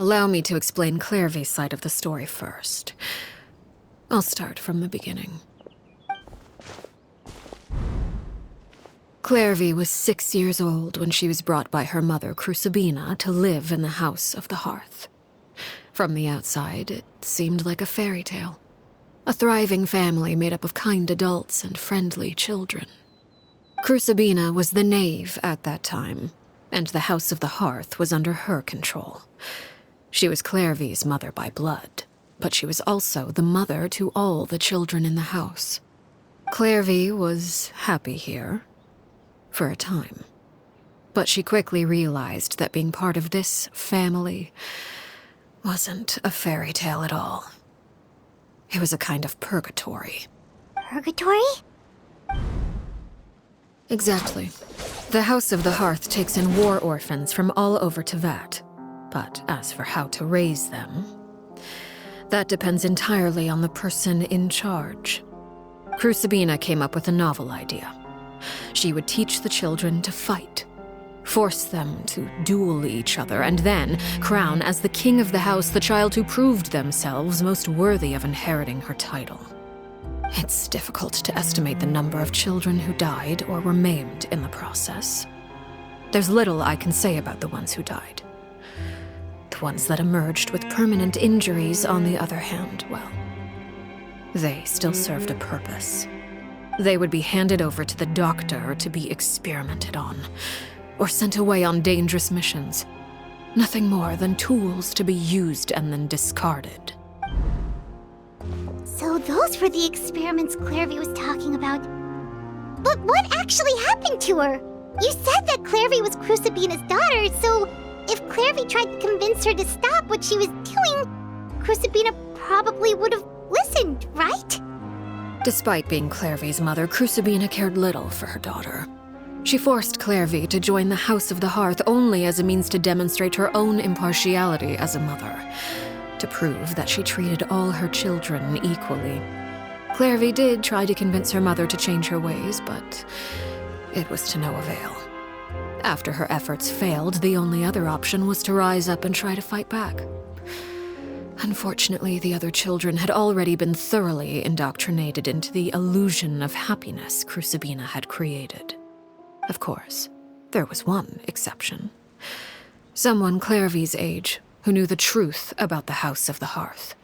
Allow me to explain Clairvy's side of the story first. I'll start from the beginning. Clairvy was 6 years old when she was brought by her mother, Crucibina, to live in the House of the Hearth. From the outside, it seemed like a fairy tale. A thriving family made up of kind adults and friendly children. Crucibina was the knave at that time, and the House of the Hearth was under her control. She was Clairvy's mother by blood, but she was also the mother to all the children in the house. Clairvy was happy here, for a time. But she quickly realized that being part of this family wasn't a fairy tale at all. It was a kind of purgatory. Purgatory? Exactly. The House of the Hearth takes in war orphans from all over Teyvat. But as for how to raise them, that depends entirely on the person in charge. Crucibina came up with a novel idea. She would teach the children to fight, force them to duel each other, and then crown as the king of the house the child who proved themselves most worthy of inheriting her title. It's difficult to estimate the number of children who died or were maimed in the process. There's little I can say about the ones who died. The ones that emerged with permanent injuries, on the other hand, well, they still served a purpose. They would be handed over to the doctor to be experimented on, or sent away on dangerous missions. Nothing more than tools to be used and then discarded. So those were the experiments Clairvy was talking about. But what actually happened to her? You said that Clairvy was Crucibina's daughter, so if Clairvy tried to convince her to stop what she was doing, Crucibina probably would have listened, right? Despite being Clairvy's mother, Crucibina cared little for her daughter. She forced Clairvy to join the House of the Hearth only as a means to demonstrate her own impartiality as a mother, to prove that she treated all her children equally. Clairvy did try to convince her mother to change her ways, but it was to no avail. After her efforts failed, the only other option was to rise up and try to fight back. Unfortunately, the other children had already been thoroughly indoctrinated into the illusion of happiness Crucibina had created. Of course, there was one exception. Someone Clairvy's age who knew the truth about the House of the Hearth.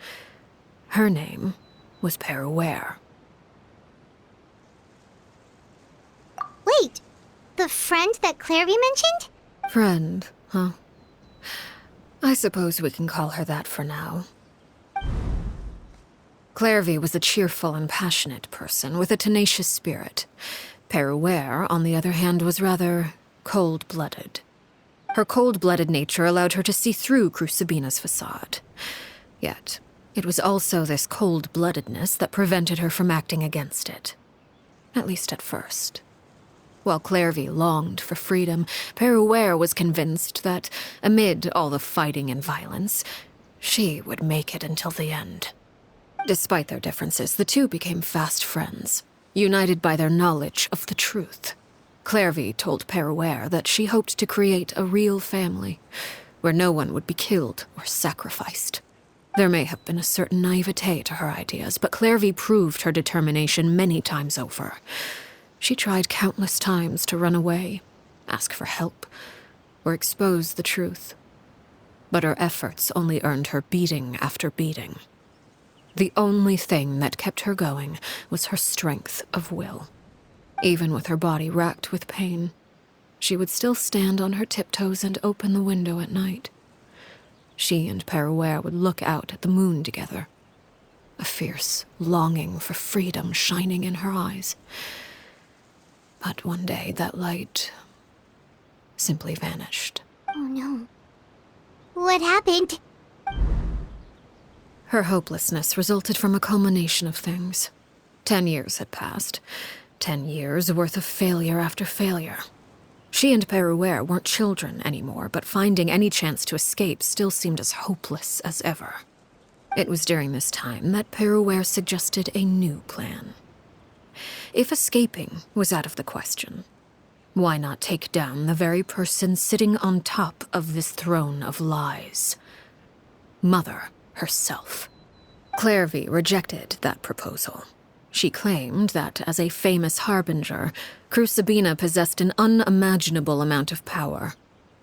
Her name was Peruere. Wait, the friend that Clairvy mentioned? Friend, huh? I suppose we can call her that for now. Clairvy was a cheerful and passionate person with a tenacious spirit. Peruere, on the other hand, was rather cold-blooded. Her cold-blooded nature allowed her to see through Crucibina's facade. Yet, it was also this cold-bloodedness that prevented her from acting against it. At least at first. While Clairvy longed for freedom, Peruere was convinced that, amid all the fighting and violence, she would make it until the end. Despite their differences, the two became fast friends, united by their knowledge of the truth. Clairvy told Peruere that she hoped to create a real family, where no one would be killed or sacrificed. There may have been a certain naivete to her ideas, but Clairvy proved her determination many times over. She tried countless times to run away, ask for help, or expose the truth. But her efforts only earned her beating after beating. The only thing that kept her going was her strength of will. Even with her body racked with pain, she would still stand on her tiptoes and open the window at night. She and Peruere would look out at the moon together, a fierce longing for freedom shining in her eyes. But one day that light simply vanished. Oh no. What happened? Her hopelessness resulted from a culmination of things. 10 years had passed. 10 years worth of failure after failure. She and Peruere weren't children anymore, but finding any chance to escape still seemed as hopeless as ever. It was during this time that Peruere suggested a new plan. If escaping was out of the question, why not take down the very person sitting on top of this throne of lies? Mother herself. Clairvy rejected that proposal. She claimed that, as a famous harbinger, Crucibina possessed an unimaginable amount of power.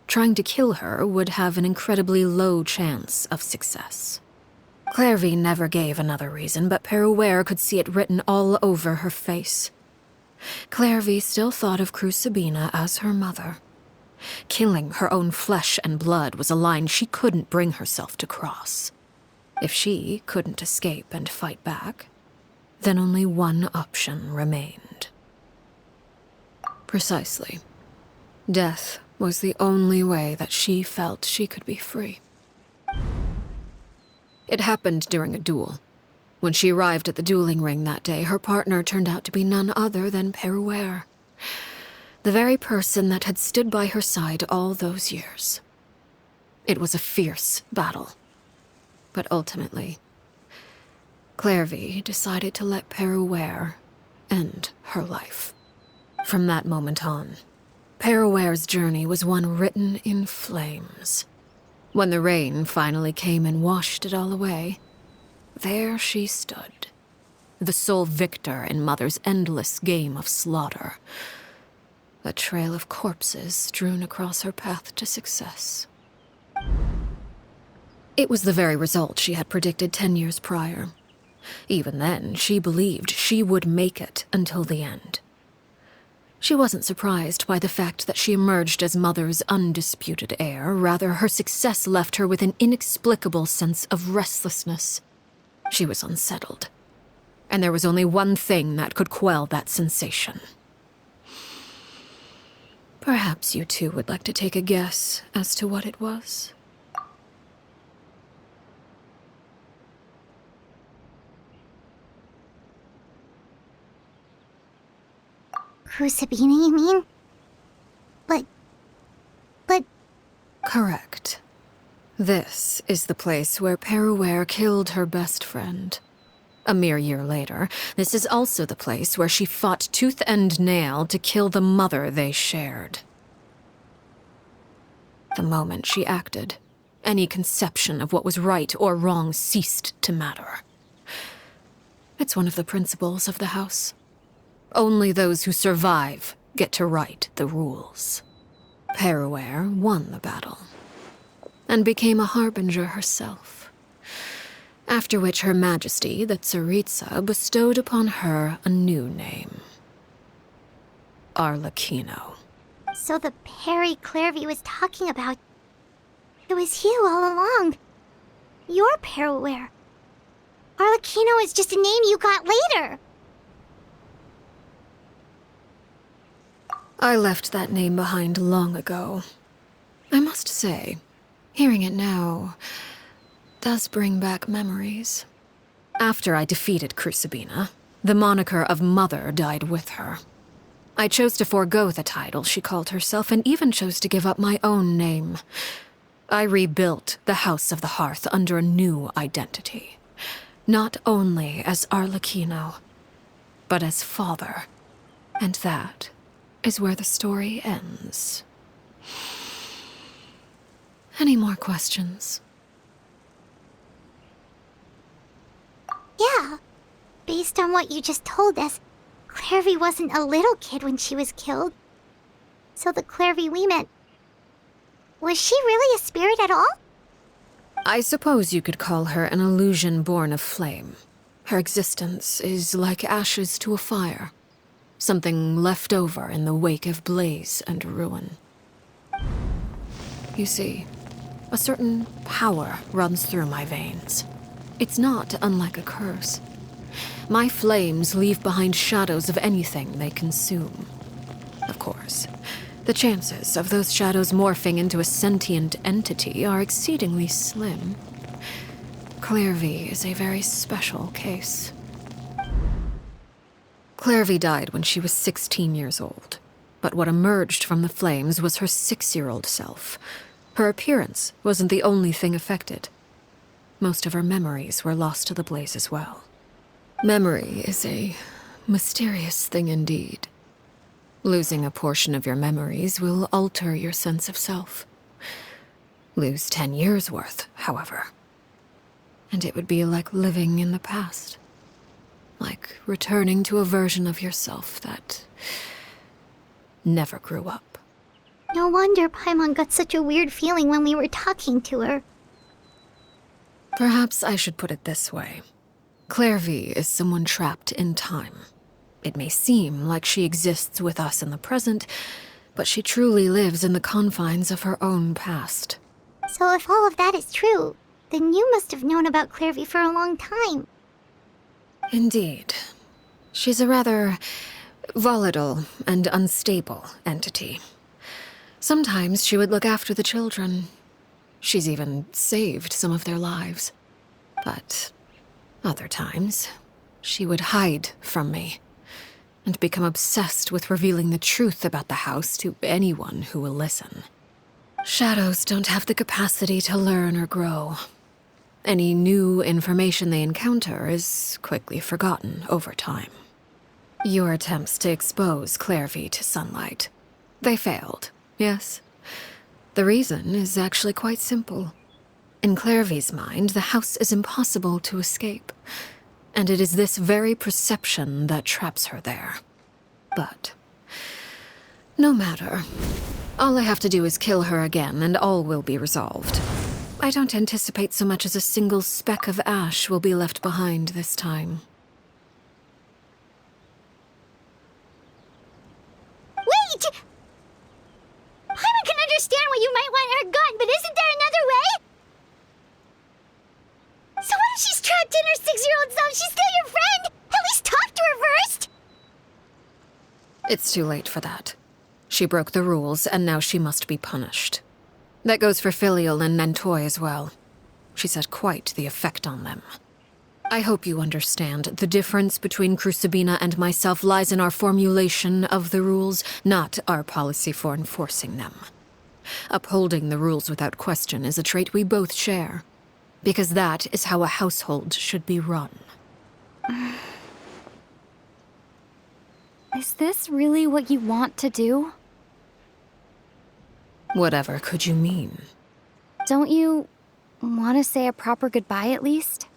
Trying to kill her would have an incredibly low chance of success. Clairvy never gave another reason, but Peruere could see it written all over her face. Clairvy still thought of Crucibina as her mother. Killing her own flesh and blood was a line she couldn't bring herself to cross. If she couldn't escape and fight back, then only one option remained. Precisely. Death was the only way that she felt she could be free. It happened during a duel. When she arrived at the dueling ring that day, her partner turned out to be none other than Peruere, the very person that had stood by her side all those years. It was a fierce battle. But ultimately, Clairvy decided to let Peruere end her life. From that moment on, Peruere's journey was one written in flames. When the rain finally came and washed it all away, there she stood, the sole victor in Mother's endless game of slaughter, a trail of corpses strewn across her path to success. It was the very result she had predicted 10 years prior. Even then, she believed she would make it until the end. She wasn't surprised by the fact that she emerged as Mother's undisputed heir. Rather, her success left her with an inexplicable sense of restlessness. She was unsettled, and there was only one thing that could quell that sensation. Perhaps you two would like to take a guess as to what it was? Crucibina, you mean? But... Correct. This is the place where Peruere killed her best friend. A mere year later, this is also the place where she fought tooth and nail to kill the mother they shared. The moment she acted, any conception of what was right or wrong ceased to matter. It's one of the principles of the house. Only those who survive get to write the rules. Peruere won the battle, and became a harbinger herself. After which Her Majesty, the Tsaritsa, bestowed upon her a new name. Arlecchino. So the Perry Clairvy was talking about... It was you all along. You're Peruere. Arlecchino is just a name you got later. I left that name behind long ago. I must say, hearing it now does bring back memories. After I defeated Crucibina, the moniker of Mother died with her. I chose to forego the title she called herself, and even chose to give up my own name. I rebuilt the House of the Hearth under a new identity. Not only as Arlecchino, but as father. And that is where the story ends. Any more questions? Yeah. Based on what you just told us, Clairvy wasn't a little kid when she was killed. So the Clairvy we met... Was she really a spirit at all? I suppose you could call her an illusion born of flame. Her existence is like ashes to a fire. Something left over in the wake of blaze and ruin. You see, a certain power runs through my veins. It's not unlike a curse. My flames leave behind shadows of anything they consume. Of course, the chances of those shadows morphing into a sentient entity are exceedingly slim. Clairvy is a very special case. Clairvy died when she was 16 years old, but what emerged from the flames was her 6-year-old self. Her appearance wasn't the only thing affected. Most of her memories were lost to the blaze as well. Memory is a mysterious thing indeed. Losing a portion of your memories will alter your sense of self. Lose 10 years' worth, however, And it would be like living in the past. Like returning to a version of yourself that never grew up. No wonder Paimon got such a weird feeling when we were talking to her. Perhaps I should put it this way. Clairvy is someone trapped in time. It may seem like she exists with us in the present, but she truly lives in the confines of her own past. So if all of that is true, then you must have known about Clairvy for a long time. Indeed. She's a rather volatile and unstable entity. Sometimes she would look after the children. She's even saved some of their lives. But other times, she would hide from me and become obsessed with revealing the truth about the house to anyone who will listen. Shadows don't have the capacity to learn or grow. Any new information they encounter is quickly forgotten over time. Your attempts to expose Clairvy to sunlight, they failed, yes? The reason is actually quite simple. In Clairvy's mind, the house is impossible to escape, and it is this very perception that traps her there. But no matter. All I have to do is kill her again, and all will be resolved. I don't anticipate so much as a single speck of ash will be left behind this time. Wait! Paimon can understand why you might want her gone, but isn't there another way? So what if she's trapped in her 6-year-old self? She's still your friend! At least talk to her first! It's too late for that. She broke the rules, and now she must be punished. That goes for Filial and Nantoy as well. She's had quite the effect on them. I hope you understand the difference between Crucibina and myself lies in our formulation of the rules, not our policy for enforcing them. Upholding the rules without question is a trait we both share, because that is how a household should be run. Is this really what you want to do? Whatever could you mean? Don't you want to say a proper goodbye at least?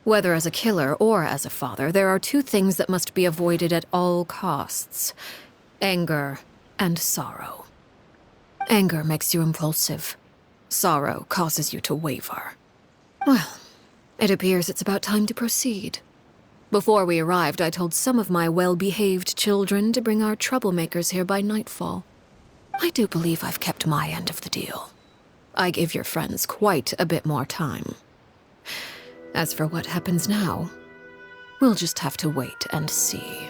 Whether as a killer or as a father, there are two things that must be avoided at all costs: anger and sorrow. Anger makes you impulsive. Sorrow causes you to waver. Well, it appears it's about time to proceed. Before we arrived, I told some of my well-behaved children to bring our troublemakers here by nightfall. I do believe I've kept my end of the deal. I give your friends quite a bit more time. As for what happens now, we'll just have to wait and see.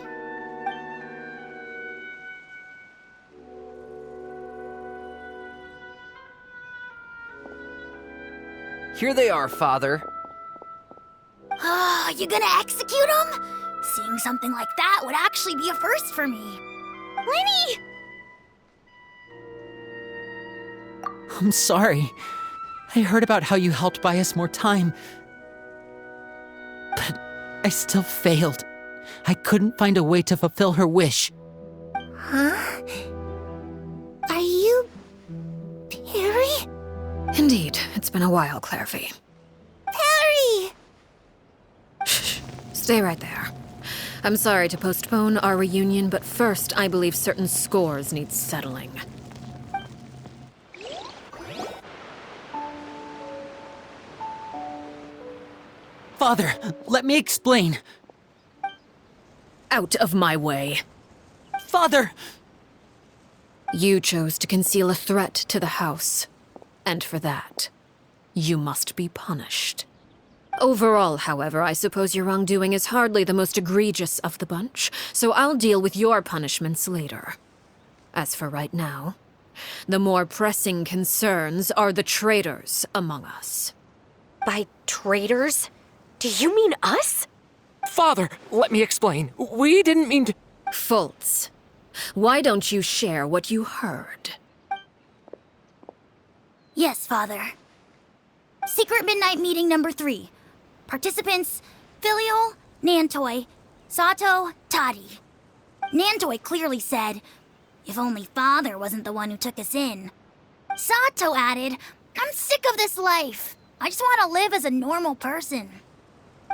Here they are, Father. You gonna execute him? Seeing something like that would actually be a first for me. Lenny! I'm sorry. I heard about how you helped buy us more time. But I still failed. I couldn't find a way to fulfill her wish. Huh? Are you... Perry? Indeed, it's been a while, Clairvy. Perry! Shh, stay right there. I'm sorry to postpone our reunion, but first I believe certain scores need settling. Father, let me explain. Out of my way. Father! You chose to conceal a threat to the house, and for that, you must be punished. Overall, however, I suppose your wrongdoing is hardly the most egregious of the bunch, so I'll deal with your punishments later. As for right now, the more pressing concerns are the traitors among us. By traitors? Do you mean us? Father, let me explain. We didn't mean to... Fultz, why don't you share what you heard? Yes, Father. Secret Midnight Meeting number 3. Participants, Filial, Nantoy, Sato, Toddy. Nantoy clearly said, if only Father wasn't the one who took us in. Sato added, I'm sick of this life. I just want to live as a normal person.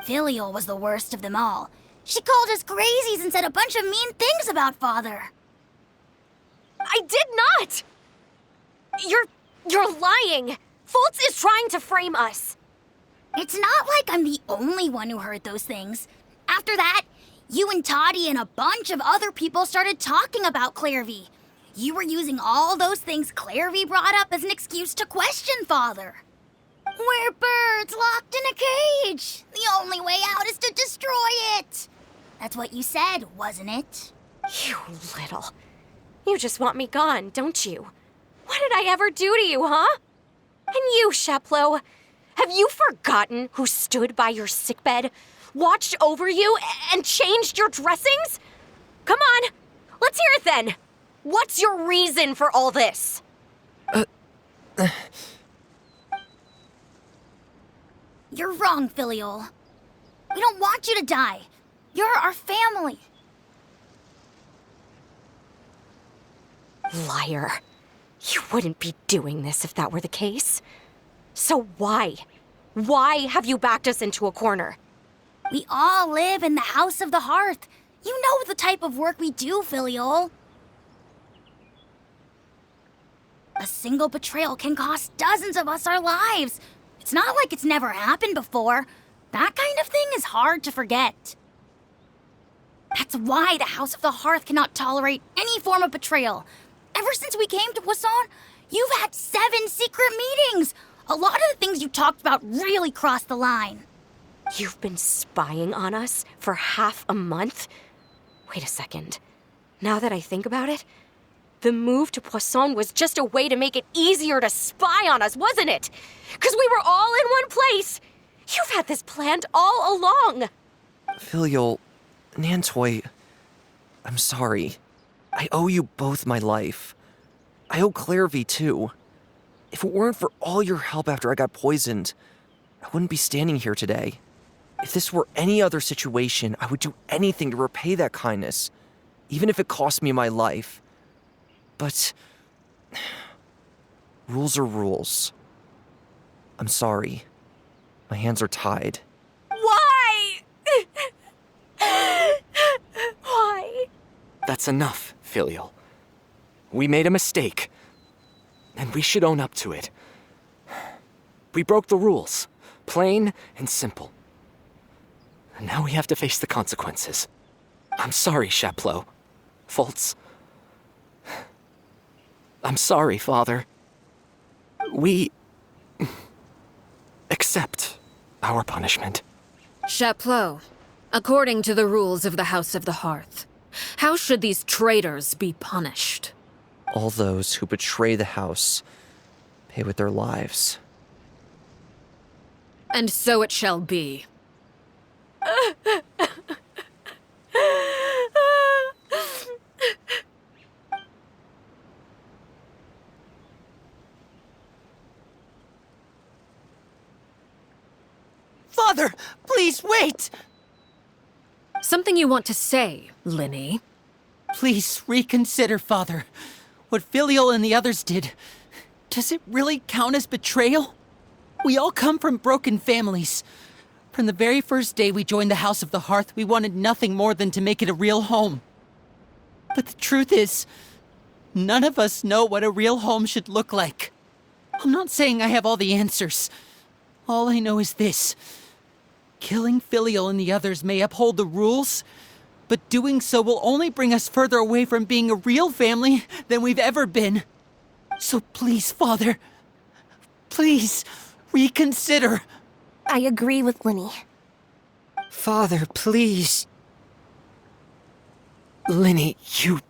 Filial was the worst of them all. She called us crazies and said a bunch of mean things about Father. I did not! You're lying! Fultz is trying to frame us. It's not like I'm the only one who heard those things. After that, you and Toddy and a bunch of other people started talking about Clairvy. You were using all those things Clairvy brought up as an excuse to question Father. We're birds locked in a cage. The only way out is to destroy it. That's what you said, wasn't it? You little. You just want me gone, don't you? What did I ever do to you, huh? And you, Sheplo, have you forgotten who stood by your sickbed, watched over you, and changed your dressings? Come on, let's hear it then. What's your reason for all this? You're wrong, Filial. We don't want you to die. You're our family. Liar. You wouldn't be doing this if that were the case. So why? Why have you backed us into a corner? We all live in the House of the Hearth. You know the type of work we do, Filial. A single betrayal can cost dozens of us our lives. It's not like it's never happened before. That kind of thing is hard to forget. That's why the House of the Hearth cannot tolerate any form of betrayal. Ever since we came to Poisson, you've had 7 secret meetings. A lot of the things you talked about really crossed the line. You've been spying on us for half a month? Wait a second. Now that I think about it, the move to Poisson was just a way to make it easier to spy on us, wasn't it? Because we were all in one place. You've had this planned all along. Filial, Nantoy, I'm sorry. I owe you both my life. I owe Clairvy too. If it weren't for all your help after I got poisoned, I wouldn't be standing here today. If this were any other situation, I would do anything to repay that kindness, even if it cost me my life. But rules are rules. I'm sorry. My hands are tied. Why? Why? That's enough, Filial. We made a mistake, and we should own up to it. We broke the rules, plain and simple. And now we have to face the consequences. I'm sorry, Chapleau. Fultz. I'm sorry, Father. We accept our punishment. Chapleau, according to the rules of the House of the Hearth, how should these traitors be punished? All those who betray the house pay with their lives. And so it shall be. Father, please wait! Something you want to say, Linny? Please reconsider, Father. What Filial and the others did, does it really count as betrayal? We all come from broken families. From the very first day we joined the House of the Hearth, we wanted nothing more than to make it a real home. But the truth is, none of us know what a real home should look like. I'm not saying I have all the answers. All I know is this. Killing Filial and the others may uphold the rules, but doing so will only bring us further away from being a real family than we've ever been. So please, Father, please reconsider. I agree with Linny. Father, please. Linny, you...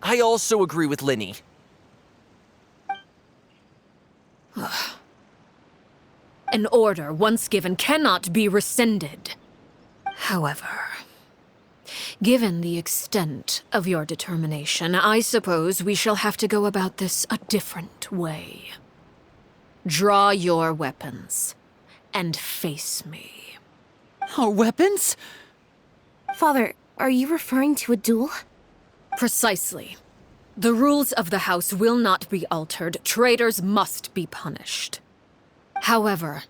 I also agree with Linny. An order once given cannot be rescinded. However, given the extent of your determination, I suppose we shall have to go about this a different way. Draw your weapons and face me. Our weapons? Father, are you referring to a duel? Precisely. The rules of the house will not be altered. Traitors must be punished. However,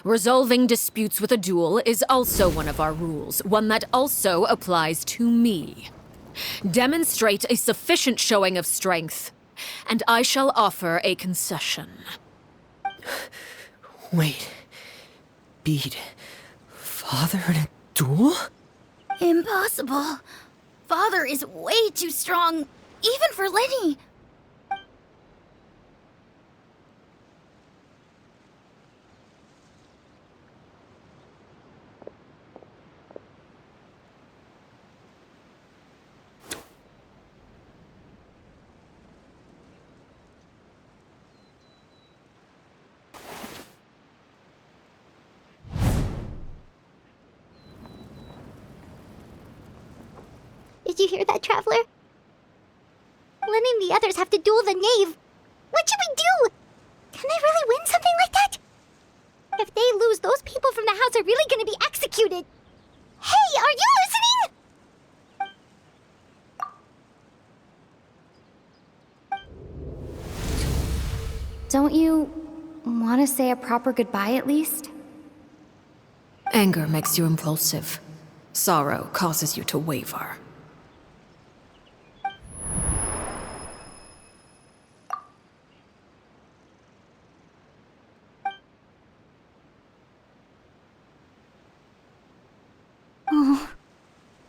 resolving disputes with a duel is also one of our rules, one that also applies to me. Demonstrate a sufficient showing of strength, and I shall offer a concession. Wait. Beat Father in a duel? Impossible. Father is way too strong, even for Lenny. Did you hear that, Traveler? Lenny and the others have to duel the knave. What should we do? Can they really win something like that? If they lose, those people from the house are really gonna be executed. Hey, are you listening? Don't you want to say a proper goodbye at least? Anger makes you impulsive. Sorrow causes you to waver.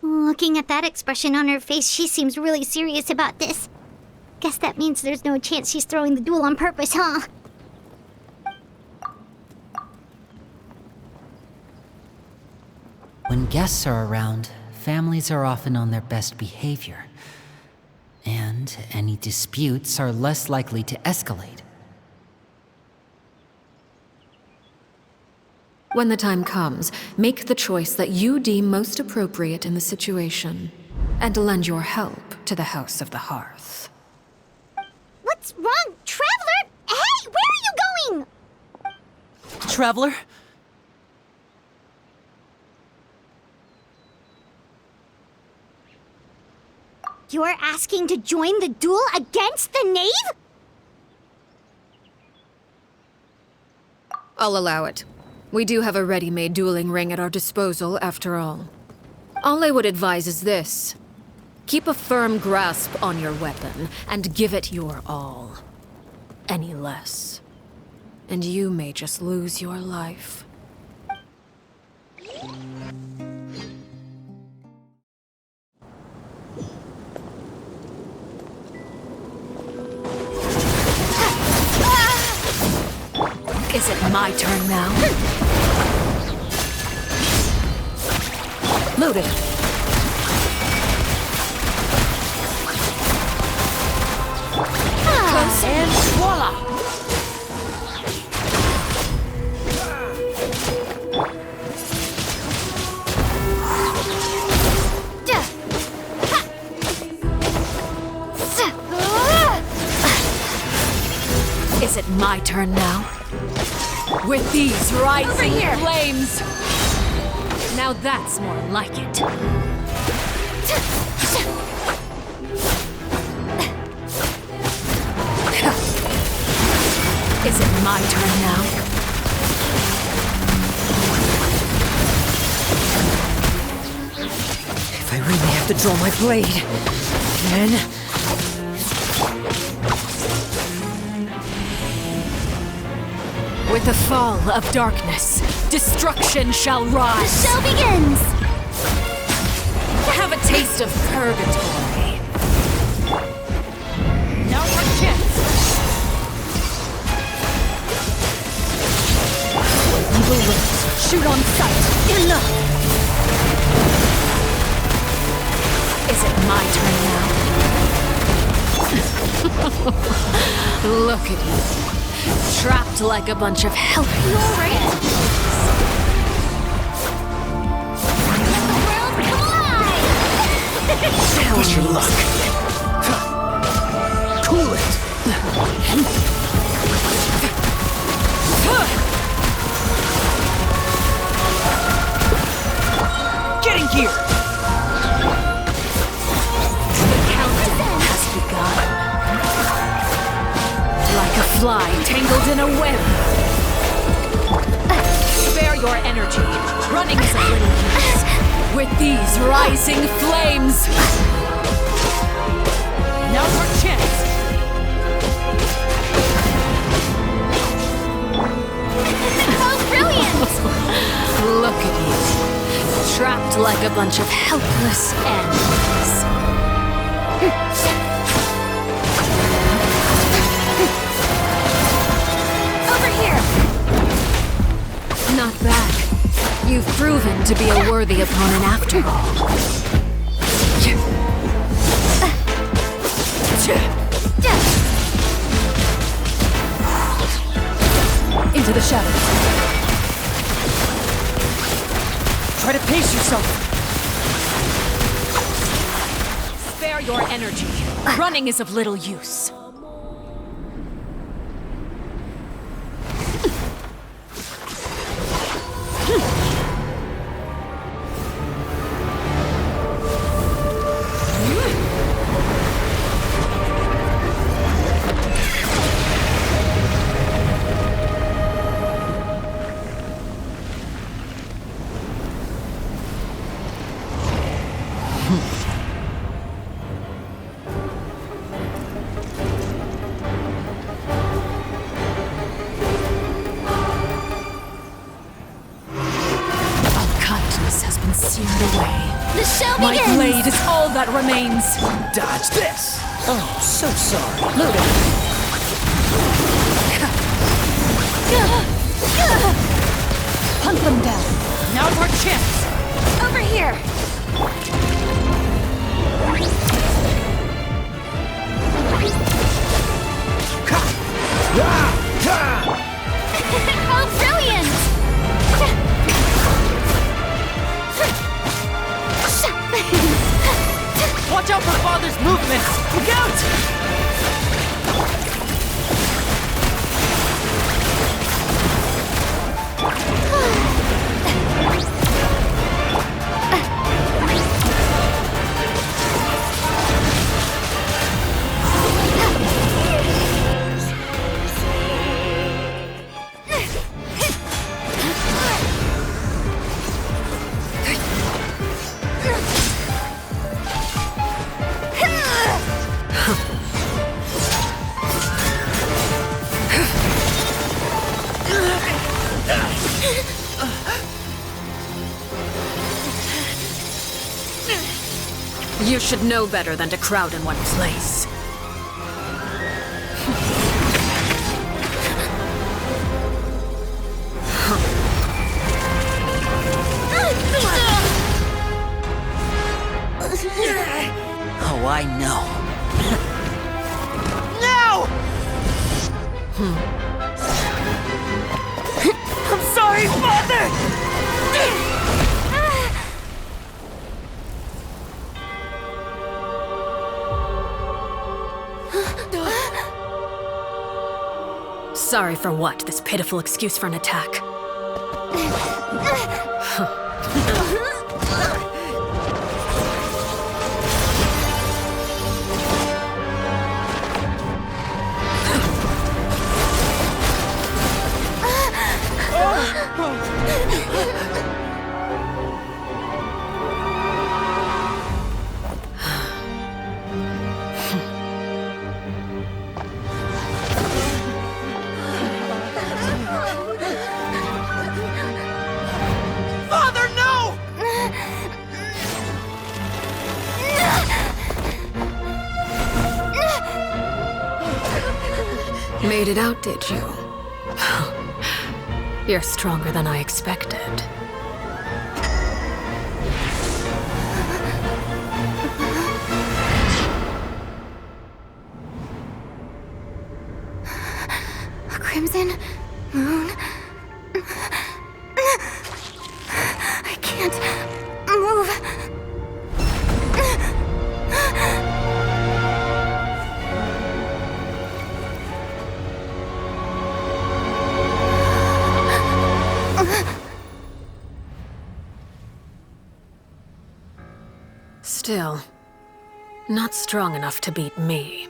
Looking at that expression on her face, she seems really serious about this. Guess that means there's no chance she's throwing the duel on purpose, huh? When guests are around, families are often on their best behavior. And any disputes are less likely to escalate. When the time comes, make the choice that you deem most appropriate in the situation, and lend your help to the House of the Hearth. What's wrong, Traveler? Hey, where are you going? Traveler? You're asking to join the duel against the knave? I'll allow it. We do have a ready-made dueling ring at our disposal, after all. All I would advise is this. Keep a firm grasp on your weapon, and give it your all. Any less, and you may just lose your life. Is it my turn now? Loaded. Close and voila! Is it my turn now? With these rising flames! Now that's more like it. Is it my turn now? If I really have to draw my blade, then... With the fall of darkness, destruction shall rise. The show begins! Have a taste of purgatory. Now for chance. Evil looks, shoot on sight. Enough! Is it my turn now? Look at you. Trapped like a bunch of helpers. You alright? Let the world collide! What's your luck? Cool it! Getting here! The fly tangled in a web. Spare your energy. Running is a little use. With these rising flames. Now's our chance. Oh, brilliant! Look at you. Trapped like a bunch of helpless animals. Over here! Not bad. You've proven to be a worthy opponent after all. Into the shadows. Try to pace yourself. Spare your energy. Running is of little use. The show My begins! blade is all that remains. Dodge this! Oh, so sorry. Hunt them down. Now's our chance. Over here! Oh, brilliant! Watch out for Father's movements. Look out! You should know better than to crowd in one place. Oh, I know. No! I'm sorry, Father! Sorry for what? This pitiful excuse for an attack. Father, no! Made it out, did you? You're stronger than I expected. A crimson moon. I can't move. Still, not strong enough to beat me.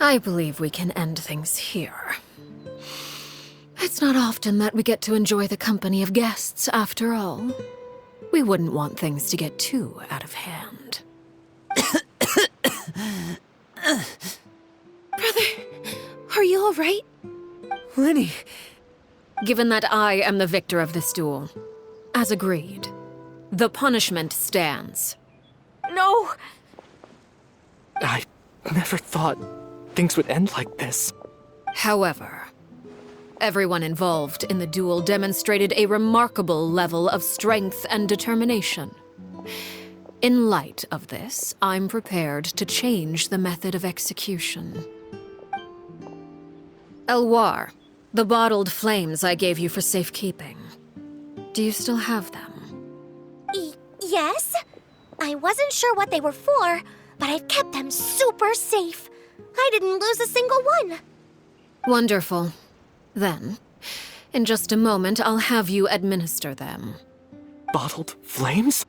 I believe we can end things here. It's not often that we get to enjoy the company of guests, after all. We wouldn't want things to get too out of hand. Brother, are you all right? Lenny! Given that I am the victor of this duel, as agreed, the punishment stands. No! I never thought things would end like this. However, everyone involved in the duel demonstrated a remarkable level of strength and determination. In light of this, I'm prepared to change the method of execution. Elwar, the bottled flames I gave you for safekeeping. Do you still have them? Yes? I wasn't sure what they were for, but I've kept them super safe. I didn't lose a single one. Wonderful. Then, in just a moment, I'll have you administer them. Bottled flames?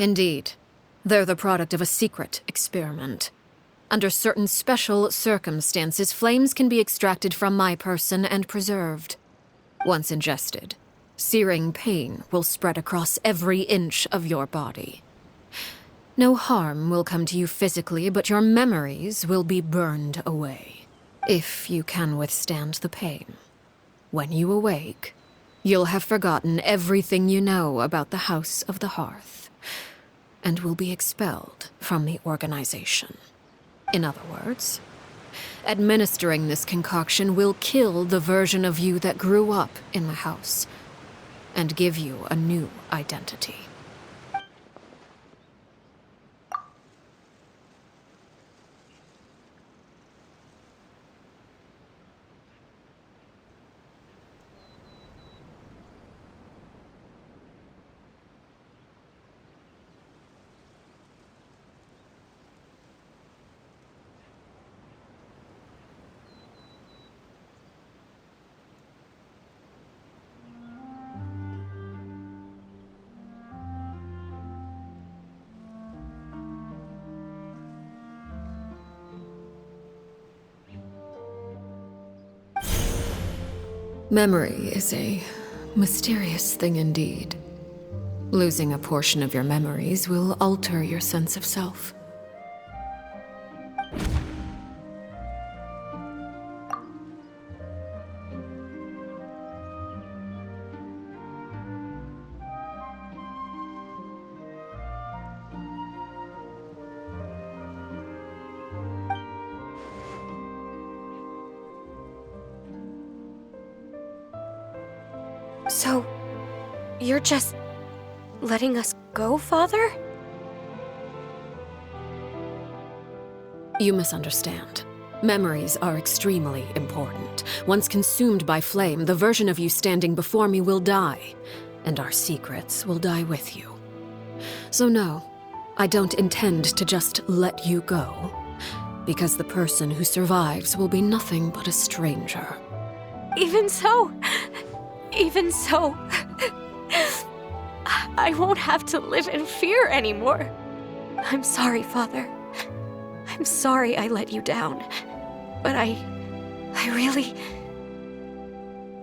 Indeed. They're the product of a secret experiment. Under certain special circumstances, flames can be extracted from my person and preserved. Once ingested, searing pain will spread across every inch of your body. No harm will come to you physically, but your memories will be burned away. If you can withstand the pain. When you awake, you'll have forgotten everything you know about the House of the Hearth, and will be expelled from the organization. In other words, administering this concoction will kill the version of you that grew up in the house, and give you a new identity. Memory is a mysterious thing indeed. Losing a portion of your memories will alter your sense of self. So, you're just letting us go, Father? You misunderstand. Memories are extremely important. Once consumed by flame, the version of you standing before me will die, and our secrets will die with you. So no, I don't intend to just let you go, because the person who survives will be nothing but a stranger. Even so, I won't have to live in fear anymore. I'm sorry, Father. I'm sorry I let you down. But I really...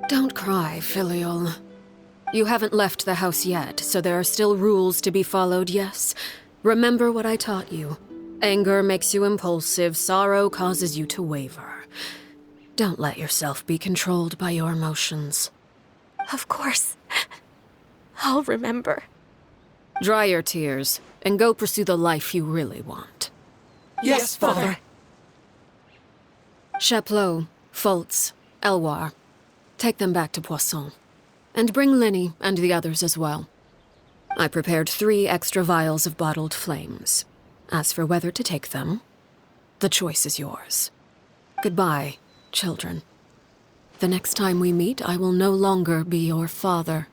Don't cry, Filial. You haven't left the house yet, so there are still rules to be followed, yes? Remember what I taught you. Anger makes you impulsive, sorrow causes you to waver. Don't let yourself be controlled by your emotions. Of course. I'll remember. Dry your tears, and go pursue the life you really want. Yes, Father. Chaplot, Foltz, Elwar, take them back to Poisson. And bring Linny and the others as well. I prepared 3 extra vials of bottled flames. As for whether to take them, the choice is yours. Goodbye, children. The next time we meet, I will no longer be your father.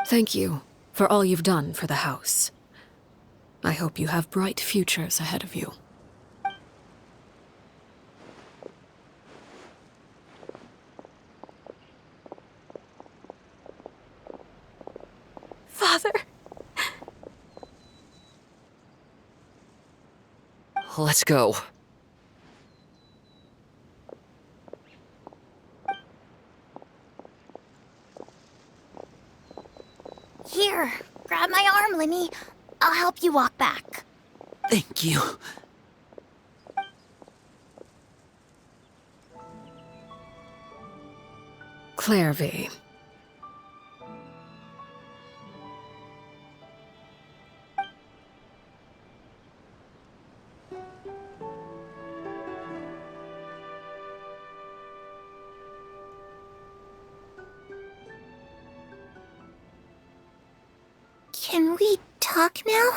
Thank you for all you've done for the house. I hope you have bright futures ahead of you. Father. Let's go. Here, grab my arm, Linny. I'll help you walk back. Thank you. Clairvy. Can we talk now?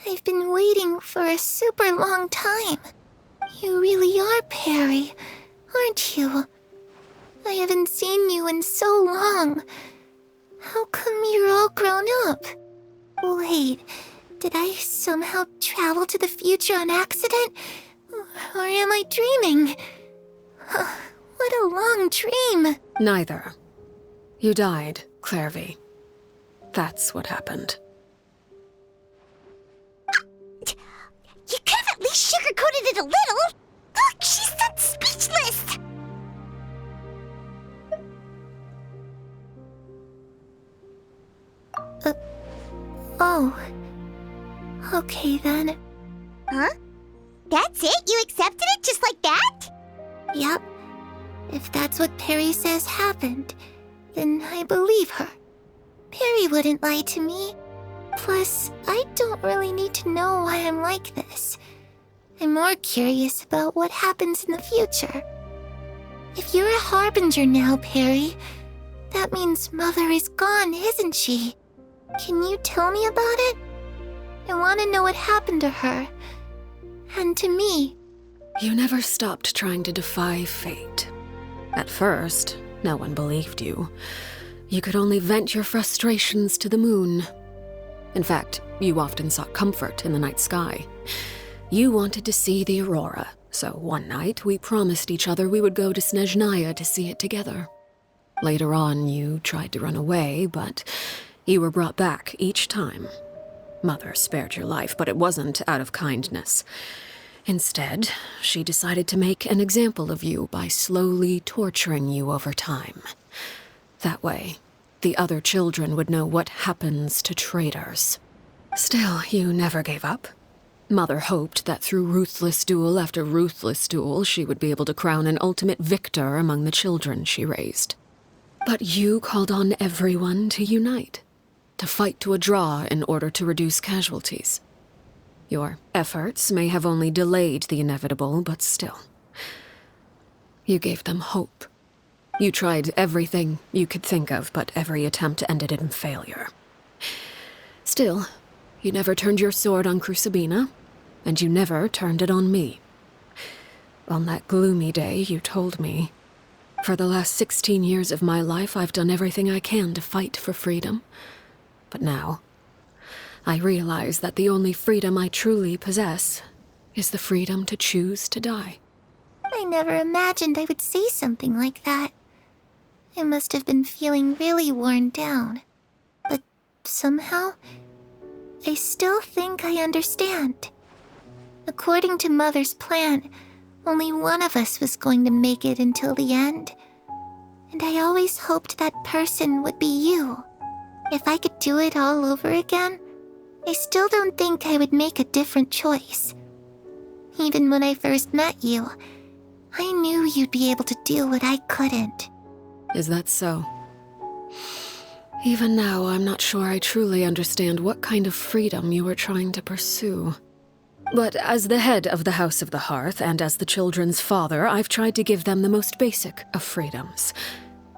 I've been waiting for a super long time. You really are Perry, aren't you? I haven't seen you in so long. How come you're all grown up? Wait, did I somehow travel to the future on accident? Or am I dreaming? What a long dream. Neither. You died, Clairvy. That's what happened. You could have at least sugarcoated it a little. Look, she's that speechless. Oh. Okay then. Huh? That's it? You accepted it just like that? Yep. If that's what Perry says happened, then I believe her. Perry wouldn't lie to me. Plus, I don't really need to know why I'm like this. I'm more curious about what happens in the future. If you're a harbinger now, Perry, that means Mother is gone, isn't she? Can you tell me about it? I want to know what happened to her. And to me. You never stopped trying to defy fate. At first, no one believed you. You could only vent your frustrations to the moon. In fact, you often sought comfort in the night sky. You wanted to see the aurora, so one night we promised each other we would go to Snezhnaya to see it together. Later on, you tried to run away, but you were brought back each time. Mother spared your life, but it wasn't out of kindness. Instead, she decided to make an example of you by slowly torturing you over time. That way, the other children would know what happens to traitors. Still, you never gave up. Mother hoped that through ruthless duel after ruthless duel, she would be able to crown an ultimate victor among the children she raised. But you called on everyone to unite, to fight to a draw in order to reduce casualties. Your efforts may have only delayed the inevitable, but still. You gave them hope. You tried everything you could think of, but every attempt ended in failure. Still, you never turned your sword on Crucibina, and you never turned it on me. On that gloomy day, you told me, "For the last 16 years of my life, I've done everything I can to fight for freedom. But now, I realize that the only freedom I truly possess is the freedom to choose to die." I never imagined I would say something like that. I must have been feeling really worn down. But somehow, I still think I understand. According to Mother's plan, only one of us was going to make it until the end. And I always hoped that person would be you. If I could do it all over again, I still don't think I would make a different choice. Even when I first met you, I knew you'd be able to do what I couldn't. Is that so? Even now, I'm not sure I truly understand what kind of freedom you were trying to pursue. But as the head of the House of the Hearth and as the children's father, I've tried to give them the most basic of freedoms.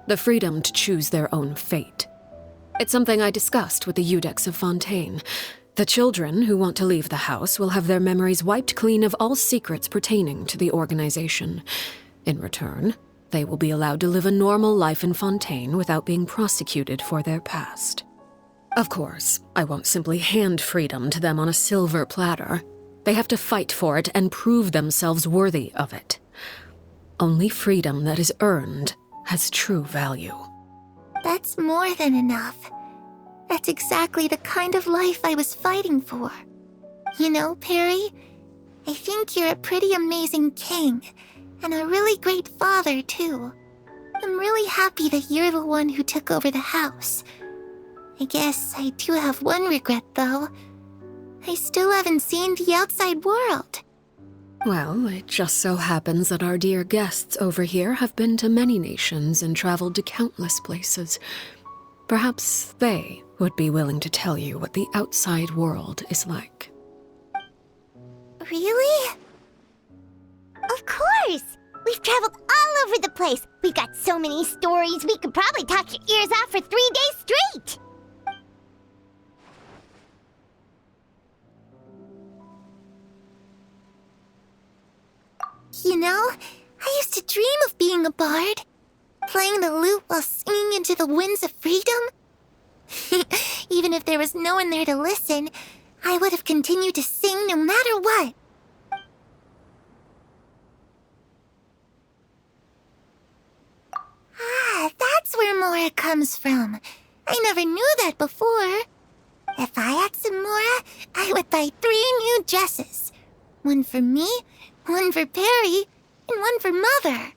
The freedom to choose their own fate. It's something I discussed with the Eudex of Fontaine. The children who want to leave the house will have their memories wiped clean of all secrets pertaining to the organization. In return, they will be allowed to live a normal life in Fontaine without being prosecuted for their past. Of course, I won't simply hand freedom to them on a silver platter. They have to fight for it and prove themselves worthy of it. Only freedom that is earned has true value. That's more than enough. That's exactly the kind of life I was fighting for. You know, Perry, I think you're a pretty amazing king, and a really great father, too. I'm really happy that you're the one who took over the house. I guess I do have one regret, though. I still haven't seen the outside world. Well, it just so happens that our dear guests over here have been to many nations and traveled to countless places. Perhaps they would be willing to tell you what the outside world is like. Really? Of course! We've traveled all over the place. We've got so many stories, we could probably talk your ears off for 3 days straight! You know, I used to dream of being a bard. Playing the lute while singing into the winds of freedom. Even if there was no one there to listen, I would have continued to sing no matter what. Ah, that's where Mora comes from. I never knew that before. If I had some Mora, I would buy 3 new dresses. One for me, one for Perry, and one for Mother.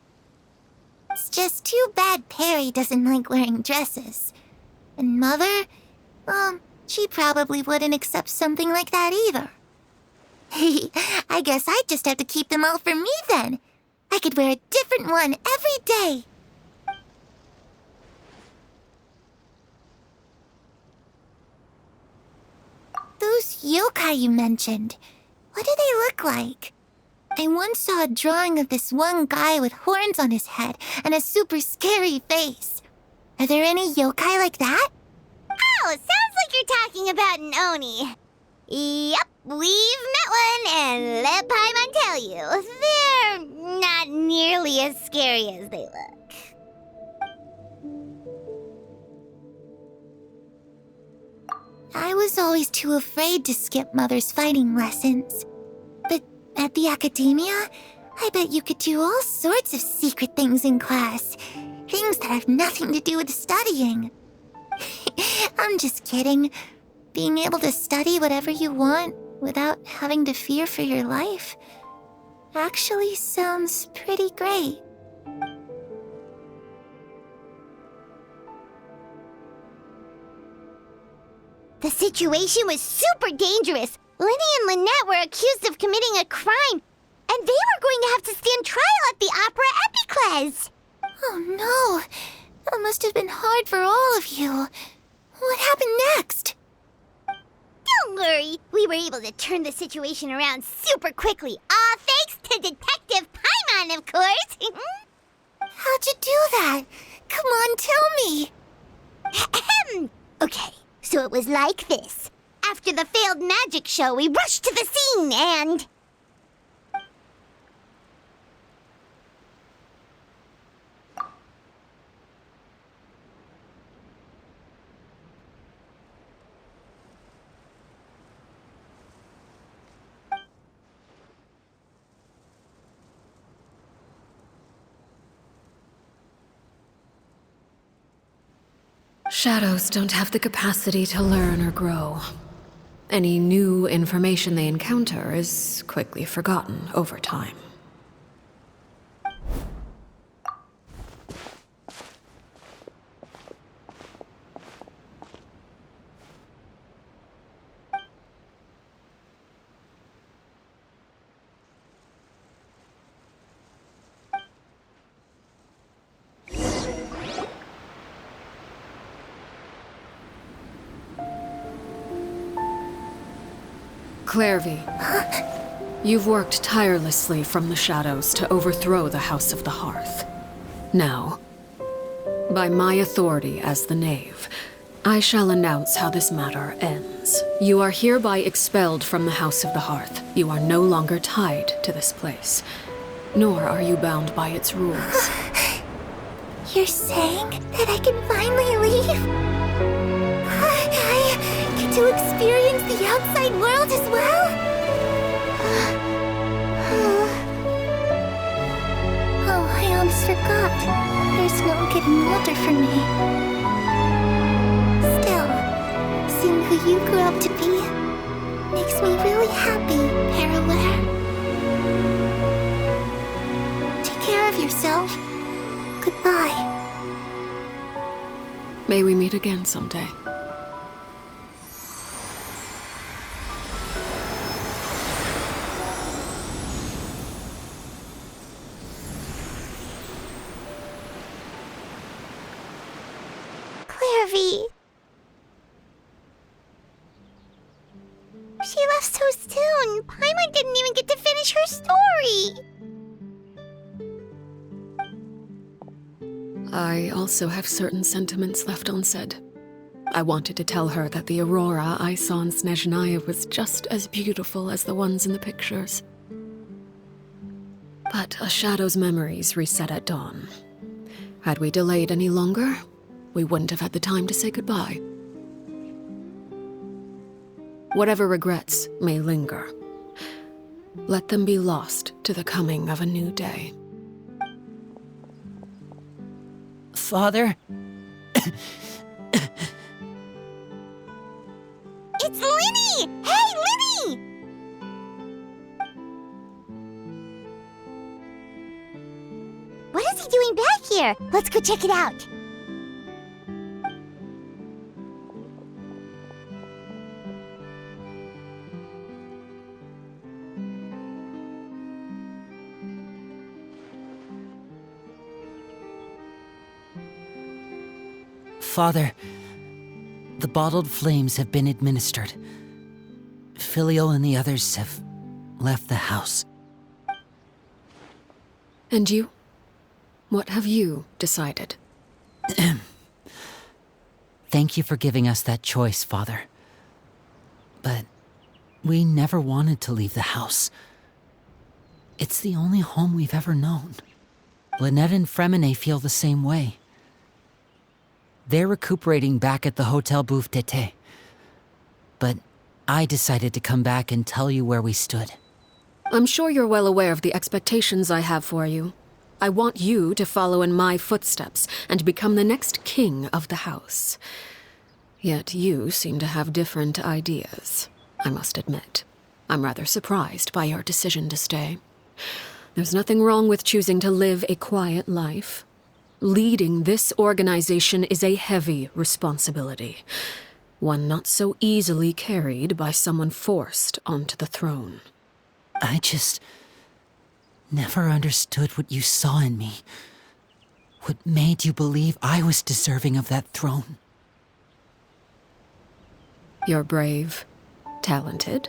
It's just too bad Perry doesn't like wearing dresses. And Mother, well, she probably wouldn't accept something like that either. I guess I'd just have to keep them all for me then. I could wear a different one every day. Those yokai you mentioned, what do they look like? I once saw a drawing of this one guy with horns on his head and a super scary face. Are there any yokai like that? Oh, sounds like you're talking about an Oni. Yep, we've met one, and let Paimon tell you, they're not nearly as scary as they look. I was always too afraid to skip Mother's fighting lessons. But at the academia, I bet you could do all sorts of secret things in class. Things that have nothing to do with studying. I'm just kidding. Being able to study whatever you want without having to fear for your life actually sounds pretty great. The situation was super dangerous. Lenny and Lynette were accused of committing a crime, and they were going to have to stand trial at the Opera Epicles. Oh no, that must have been hard for all of you. What happened next? Don't worry, we were able to turn the situation around super quickly. All thanks to Detective Paimon, of course. How'd you do that? Come on, tell me. Okay, so it was like this. After the failed magic show, we rushed to the scene and... Shadows don't have the capacity to learn or grow. Any new information they encounter is quickly forgotten over time. Clairvy, you've worked tirelessly from the shadows to overthrow the House of the Hearth. Now, by my authority as the Knave, I shall announce how this matter ends. You are hereby expelled from the House of the Hearth. You are no longer tied to this place, nor are you bound by its rules. You're saying that I can finally leave? I get to experience the outside world as well? Oh, I almost forgot. There's no getting older for me. Still, seeing who you grew up to be makes me really happy, Paraware. Take care of yourself. Goodbye. May we meet again someday. Clairvy. She left so soon. Paimon didn't even get to finish her story. I also have certain sentiments left unsaid. I wanted to tell her that the aurora I saw in Snezhnaya was just as beautiful as the ones in the pictures. But a shadow's memories reset at dawn. Had we delayed any longer, we wouldn't have had the time to say goodbye. Whatever regrets may linger, let them be lost to the coming of a new day. Father? It's Linny! Hey, Linny! What is he doing back here? Let's go check it out. Father, the bottled flames have been administered. Filial and the others have left the house. And you? What have you decided? Thank you for giving us that choice, Father. But we never wanted to leave the house. It's the only home we've ever known. Lynette and Fremine feel the same way. They're recuperating back at the Hotel Bouffe d'été. But I decided to come back and tell you where we stood. I'm sure you're well aware of the expectations I have for you. I want you to follow in my footsteps and become the next king of the house. Yet you seem to have different ideas, I must admit. I'm rather surprised by your decision to stay. There's nothing wrong with choosing to live a quiet life. Leading this organization is a heavy responsibility, one not so easily carried by someone forced onto the throne. I just never understood what you saw in me. What made you believe I was deserving of that throne? You're brave, talented,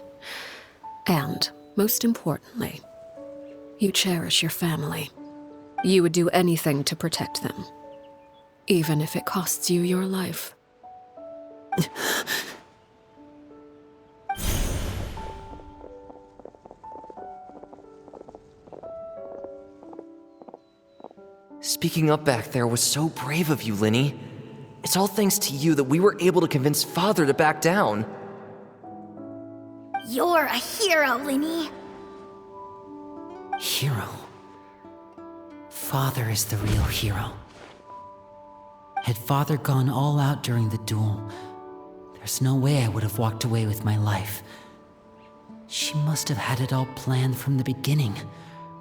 and, most importantly, you cherish your family. You would do anything to protect them, even if it costs you your life. Speaking up back there was so brave of you, Linny. It's all thanks to you that we were able to convince Father to back down. You're a hero, Linny. Hero. Father is the real hero. Had Father gone all out during the duel, there's no way I would have walked away with my life. She must have had it all planned from the beginning,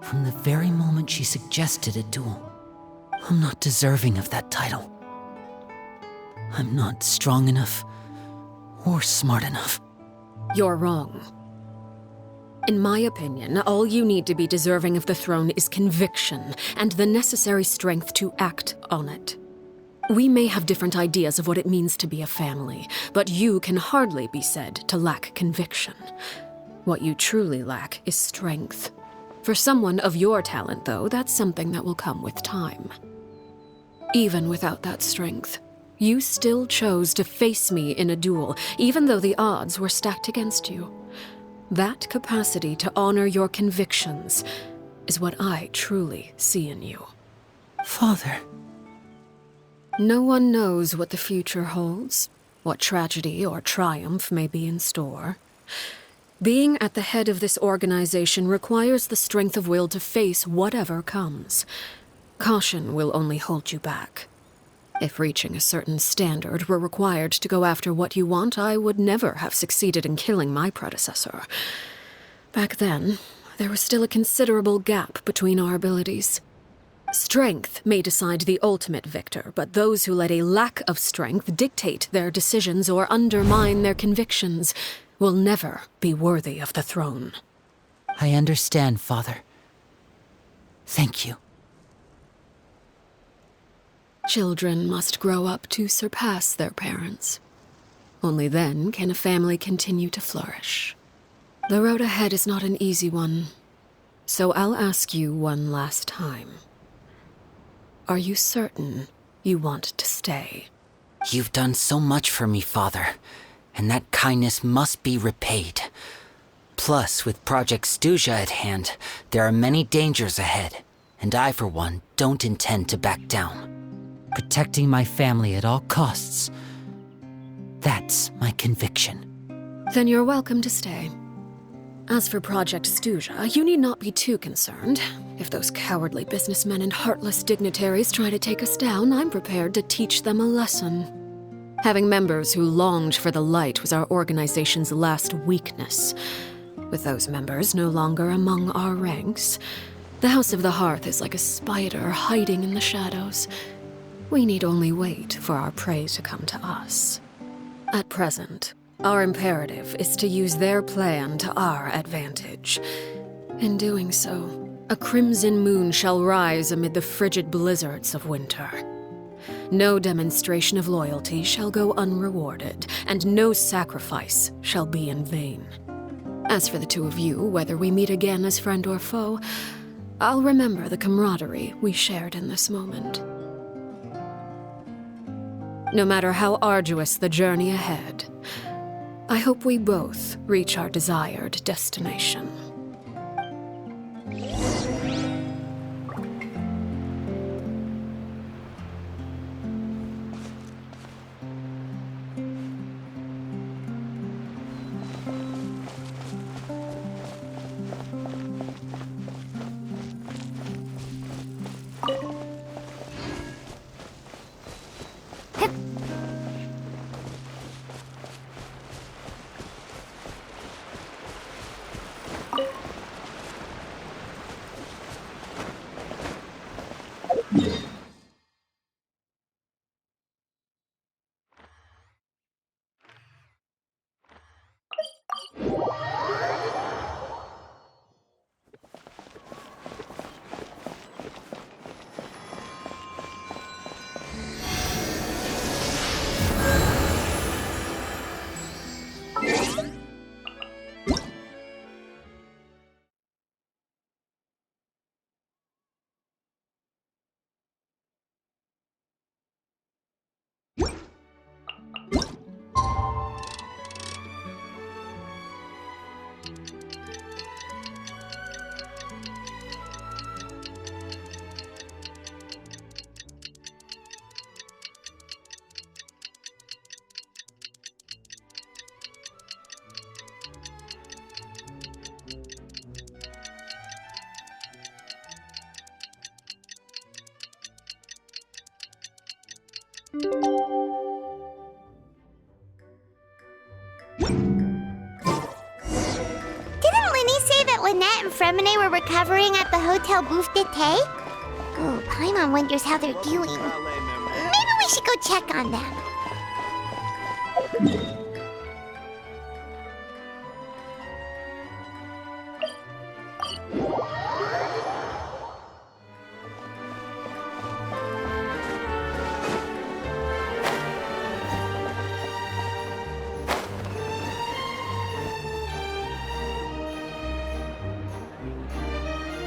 from the very moment she suggested a duel. I'm not deserving of that title. I'm not strong enough or smart enough. You're wrong. In my opinion, all you need to be deserving of the throne is conviction and the necessary strength to act on it. We may have different ideas of what it means to be a family, but you can hardly be said to lack conviction. What you truly lack is strength. For someone of your talent, though, that's something that will come with time. Even without that strength, you still chose to face me in a duel, even though the odds were stacked against you. That capacity to honor your convictions is what I truly see in you. Father. No one knows what the future holds, what tragedy or triumph may be in store. Being at the head of this organization requires the strength of will to face whatever comes. Caution will only hold you back. If reaching a certain standard were required to go after what you want, I would never have succeeded in killing my predecessor. Back then, there was still a considerable gap between our abilities. Strength may decide the ultimate victor, but those who let a lack of strength dictate their decisions or undermine their convictions will never be worthy of the throne. I understand, Father. Thank you. Children must grow up to surpass their parents. Only then can a family continue to flourish. The road ahead is not an easy one, so I'll ask you one last time. Are you certain you want to stay? You've done so much for me, Father, and that kindness must be repaid. Plus, with Project Stuja at hand, there are many dangers ahead, and I, for one, don't intend to back down. Protecting my family at all costs. That's my conviction. Then you're welcome to stay. As for Project Stuja, you need not be too concerned. If those cowardly businessmen and heartless dignitaries try to take us down, I'm prepared to teach them a lesson. Having members who longed for the light was our organization's last weakness. With those members no longer among our ranks, the House of the Hearth is like a spider hiding in the shadows. We need only wait for our prey to come to us. At present, our imperative is to use their plan to our advantage. In doing so, a crimson moon shall rise amid the frigid blizzards of winter. No demonstration of loyalty shall go unrewarded, and no sacrifice shall be in vain. As for the two of you, whether we meet again as friend or foe, I'll remember the camaraderie we shared in this moment. No matter how arduous the journey ahead, I hope we both reach our desired destination. Didn't Linny say that Lynette and Fremine were recovering at the Hotel Bouffe d'été? Oh, Paimon wonders how they're doing. Maybe we should go check on them.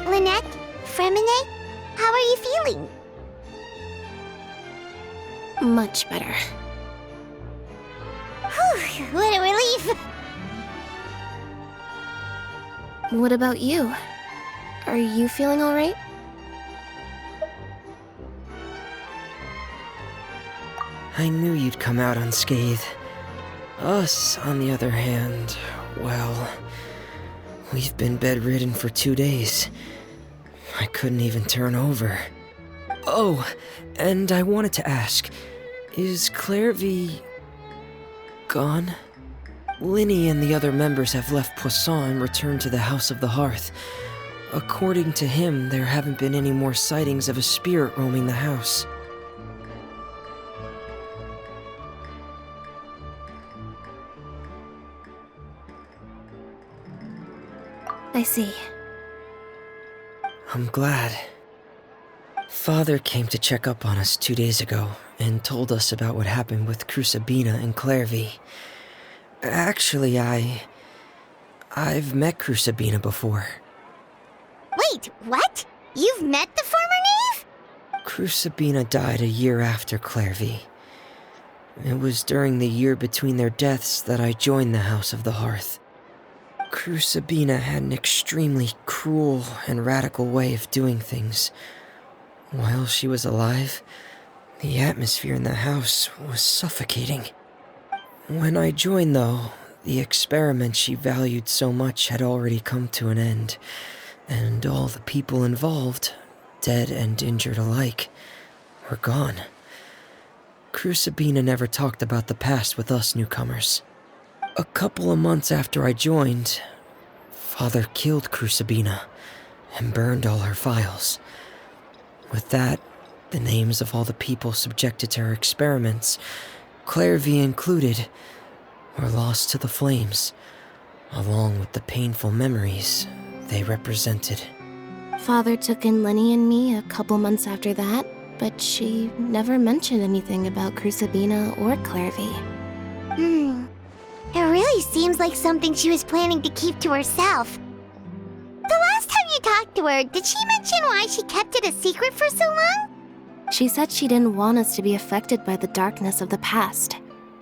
Lynette? Fremine? How are you feeling? Much better. Whew, what a relief! What about you? Are you feeling alright? I knew you'd come out unscathed. Us, on the other hand, well, we've been bedridden for 2 days. I couldn't even turn over. Oh, and I wanted to ask, is Clairvy gone? Linny and the other members have left Poisson and returned to the House of the Hearth. According to him, there haven't been any more sightings of a spirit roaming the house. I see. I'm glad. Father came to check up on us 2 days ago and told us about what happened with Crusabina and Clairvy. Actually, I've met Crusabina before. Wait, what? You've met the former knave? Crusabina died a year after Clairvy. It was during the year between their deaths that I joined the House of the Hearth. Crusabina had an extremely cruel and radical way of doing things. While she was alive, the atmosphere in the house was suffocating. When I joined, though, the experiment she valued so much had already come to an end, and all the people involved, dead and injured alike, were gone. Crusabina never talked about the past with us newcomers. A couple of months after I joined, Father killed Crusabina and burned all her files. With that, the names of all the people subjected to her experiments, Clairvy included, were lost to the flames, along with the painful memories they represented. Father took in Lenny and me a couple months after that, but she never mentioned anything about Crusabina or Clairvy. It really seems like something she was planning to keep to herself. The last time you talked to her, did she mention why she kept it a secret for so long? She said she didn't want us to be affected by the darkness of the past.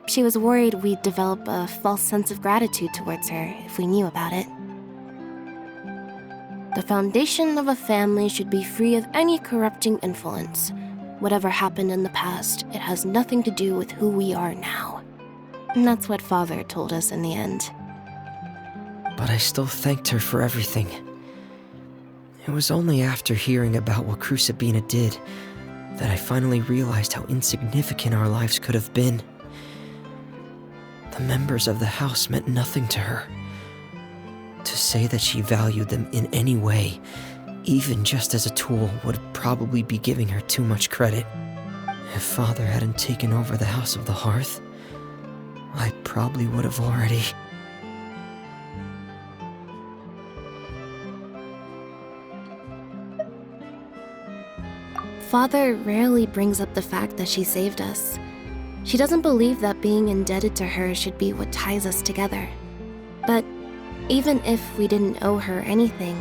She was worried we'd develop a false sense of gratitude towards her if we knew about it. The foundation of a family should be free of any corrupting influence. Whatever happened in the past, it has nothing to do with who we are now. And that's what Father told us in the end. But I still thanked her for everything. It was only after hearing about what Crusabina did that I finally realized how insignificant our lives could have been. The members of the house meant nothing to her. To say that she valued them in any way, even just as a tool, would probably be giving her too much credit. If Father hadn't taken over the House of the Hearth, I probably would have already... Father rarely brings up the fact that she saved us. She doesn't believe that being indebted to her should be what ties us together. But even if we didn't owe her anything,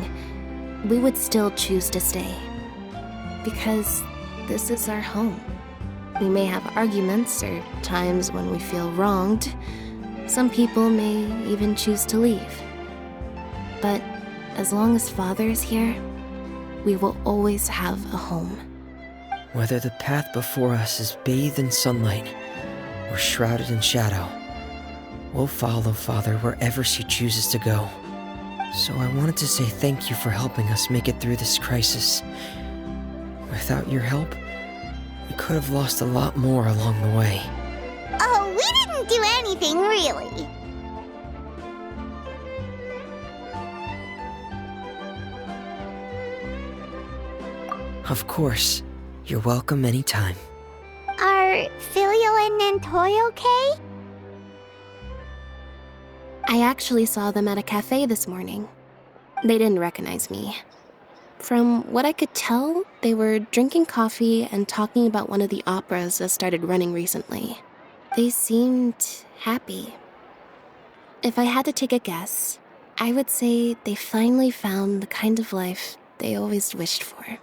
we would still choose to stay. Because this is our home. We may have arguments or times when we feel wronged. Some people may even choose to leave. But as long as Father is here, we will always have a home. Whether the path before us is bathed in sunlight or shrouded in shadow, we'll follow Father wherever she chooses to go. So I wanted to say thank you for helping us make it through this crisis. Without your help, we could have lost a lot more along the way. Oh, we didn't do anything, really. Of course. You're welcome anytime. Are Filial and Nantoy okay? I actually saw them at a cafe this morning. They didn't recognize me. From what I could tell, they were drinking coffee and talking about one of the operas that started running recently. They seemed happy. If I had to take a guess, I would say they finally found the kind of life they always wished for.